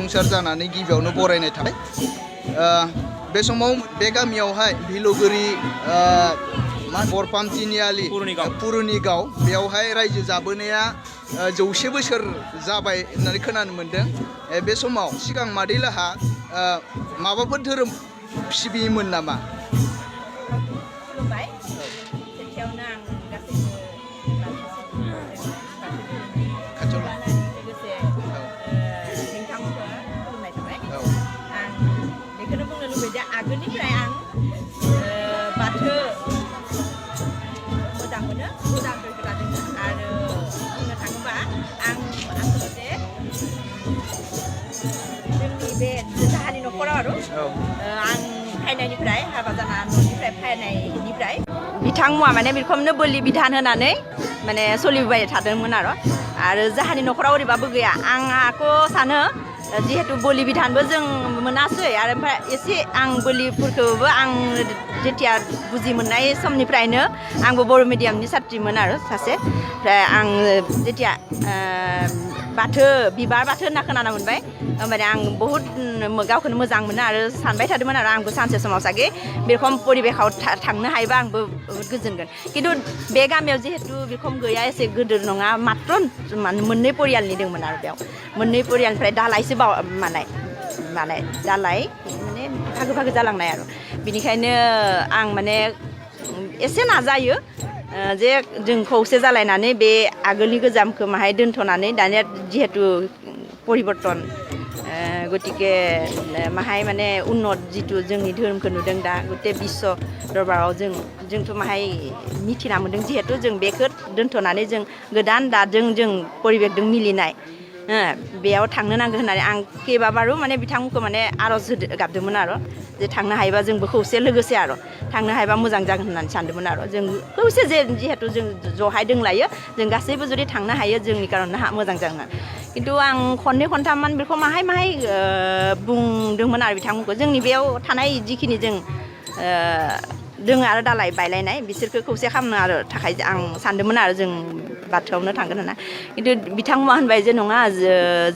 जाफुंसार जानानै गिबियावनो बरायनाय थाबाय बे समाव बे गामियावहाय भिलुगुरि बरफाम तिनिआलि पुरुनिगाव बेयावहाय रायजो जाबोनाया 100 बोसोर जाबाय होननानै खोनानो मोन्दों बे समाव सिगां मादैलाहा माबाफोर धोरोम सिबियोमोन नामा? आगोलनिफ्राय आं बाथौ मोजां मोनो मोजां गोग्गादों आरो बुंनो थाङोबा आं आसलते जोंनि बे जाहानि न'खराव आरो आं फैनायनिफ्राय हाबा जाना न'निफ्राय फैनायनिफ्राय बिथांमोना माने बेखौनो बोलि बिधान होनानै माने सोलिबाय थादोंमोन आरो जाहानि न'खराव ओरैबाबो गैया आं आखौ सानो जिहेतु बोलि बिधानबो जों मोनासै आरो ओमफ्राय एसे आं बोलिफोरखौबो आं जेथिया बुजि मोननाय समनिफ्रायनो आंबो बर' मिडियामनि सात्रिमोन आरो सासे ओमफ्राय आं जेथिया बाथौ बिबार बाथौ होनना खोनानो मोनबाय होमबाने आं बहुद गावखौनो मोजां मोनो आरो सानबाय थादोंमोन आरो आंबो सानसे समाव सागे बे रखम परिबेखाव थांनो हायोबा आंबो बहुद गोजोनगोन खिन्थु बे गामियाव जिहेतु बेखम गैया एसे गिदिर नङा मात्र मोननै परियालनि दंमोन आरो बेयाव मोननै परियालनिफ्राय दालायसो मालाय दालाय माने भागो भागो जालांनाय आरो बिनिखायनो आं माने एसे नाजायो जे जों खौसे जालायनानै बे आगोलनि गोजामखौ माहाय दोनथ'नानै दानिया जिहेतु परिबर्तन गतिके माहाय माने उन्नत जितु जोंनि धोरोमखौ नुदों दा गते बिश्व दरबाराव जोंथ' माहाय मिथिना मोन्दों जिहेतु जों बेखौ दोनथ'नानै जों गोदान दाजों जों परिबेकजों मिलिनाय बेयाव थांनो नांगौ होननानै आं केइबाबारु माने बिथांमोनखौ माने आर'ज गाबदोंमोन आरो जे थांनो हायोबा जोंबो खौसे लोगोसे आरो थांनो हायोबा मोजां जागोन होननानै सानदोंमोन आरो जों खौसे जिहेतु जों जहाय दोंलायो जों गासैबो जुदि थांनो हायो जोंनि कार'ना मोजां जागोन खिन्थु आं खननै खनथाममान बेखौ माहाय बुंदोंमोन आरो बिथांमोनखौ जोंनि बेयाव थानाय जिखिनि जों दोङो आरो दालाय बायलायनाय बिसोरखौ खौसे खालामनो आरो थाखाय आं सानदोंमोन आरो जों बाथौआवनो थांगोन होनना खिन्थु बिथांमोना होनबाय जे नङा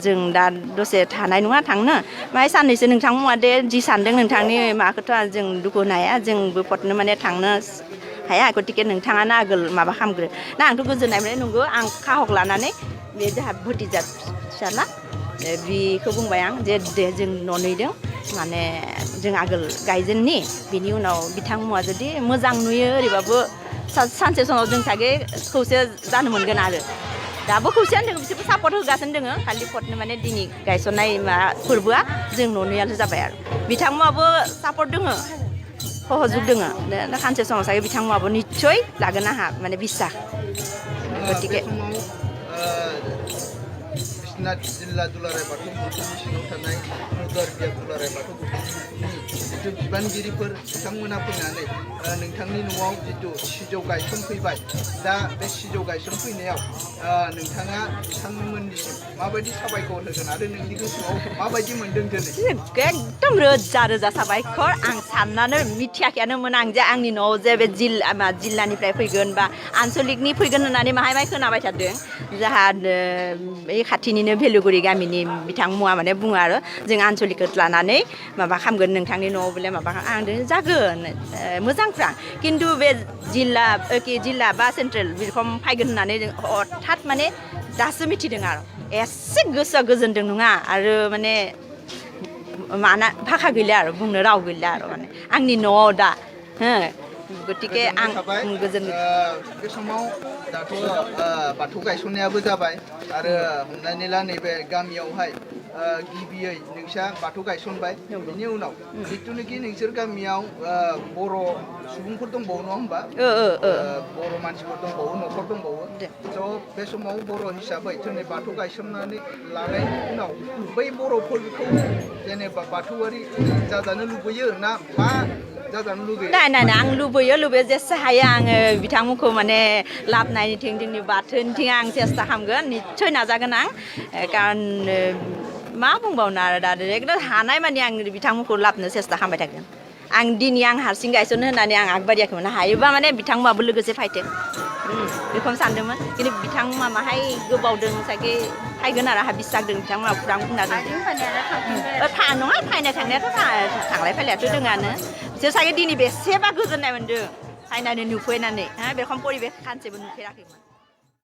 जों दा दसे थानाय नङा थांनो माहाय साननैसो नोंथांमोना दे जि सानदों नोंथांनि माबाखौथ' जों दुखु होनो हाया जोंबो फटनो माने थांनो हाया गतिके नोंथाङानो आगोल माबा खालामग्रो ना आंथ' गोजोननाय मोननाय नंगौ आं खाहक लानानै बे जोंहा भतिजा फिसाला बेखौ बुंबाय आं जे दे जों न'नैदों माने जों आगोल गायजेननि बिनि उनाव बिथांमोना जुदि मोजां नुयो ओरैबाबो सानसे समाव जों सागे खौसे जानो मोनगोन आरो दाबो खौसेयानो दङ बिसोरबो सापर्ट होगासिनो दङ खालि फटनो माने दिनै गायसननाय फोरबोआ जों न'नैयाल' जाबाय आरो बिथांमोनाबो सापर्ट दङ सहजुग दङ सानसे समाव सागे बिथांमोनाबो निस्सय लागोन आंहा माने बिसास गतिके बिश्वनाथ जिल्ला दुलाराय बाथौ गौथुमनि सिङाव थानाय दुलाराय बाथौ गौथुमनि जितु बिबानगिरिफोर बिथांमोना फैनानै नोंथांनि न'आव जितु सिजौ गायसनफैबाय दा बे सिजौ गायसनफैनायाव नोंथाङा बिथांमोननिसिम माबायदि साबायखर होगोन आरो नोंनि गोसोआव माबायदि मोन्दों दिनै एकदम रोजा रोजा साबायखर आं साननानै मिथियाखैयानोमोन आं जे आंनि न'आव जे बे जिल्लानिफ्राय फैगोन बा आनसलिकनि फैगोन होननानै माहाय खोनाबाय थादों जाहा बे खाथिनिनो भेलुगुरि गामिनि बिथांमोना माने बुङो आरो जों आनसलिकखौ लानानै माबा खालामगोन नोंथांनि न'आव बोले माबा आं जागोन मोजांफ्रा खिन्थु बे जिल्ला बा सेन्ट्रेल बिरखम फैगोन होननानै हठात माने दासो मिथिदों आरो एसे गोसोआ गोजोनदों नङा आरो माने माना भाषा गैला आरो बुंनो राव गैला आरो माने आंनि न'आव दा गतिके आं गोजोन बे समाव दाथ' बाथौ गायसननायाबो जाबाय आरो हमनानै ला नैबे गामियावहाय गिबियै नोंसा बाथौ गायसनबाय बिनि उनाव जिथुनाखि नोंसोर गामियाव बर' सुबुंफोर दंबावो नङा होमबा बर' मानसिफोर दंबावो न'खर दंबावो स' बे समाव बर' हिसाबै दिनै बाथौ गायसननानै लानायनि उनाव बै बर'फोरखौ जेनेबा बाथौआरि जाजानो लुबैयो ना मा जाजानो लुबैयो नाय आं लुबैयो जेसे हायो आङो बिथांमोनखौ माने लाबोनायनिथिं जोंनि बाथौनिथिं आं सेस्था खालामगोन निस्सय नाजागोन आं कारन मा बुंबावनो आरो दा एकदम हानाय माने आं बिथांमोनखौ लाबोनो सेस्था खालामबाय थागोन आं दिनै आं हारसिं गायसननो होननानै आं आगबारियाखैमोन हायोबा माने बिथांमोनाबो लोगोसे फायथों बेखौनो सानदोंमोन खिन्थु बिथांमोना माहाय गोबावदों सागे फैगोन आरो हाबिस जादों बिथांमोना खुरां बुंनादों नङा थांनायाथ' थांलाय फैलायाथ' दोङानो बिसोर सागे दिनै बेसेबा गोजोननाय मोन्दों फायनानै नुफैनानै बेरखम परिबेस सानसेबो नुफेराखैमोन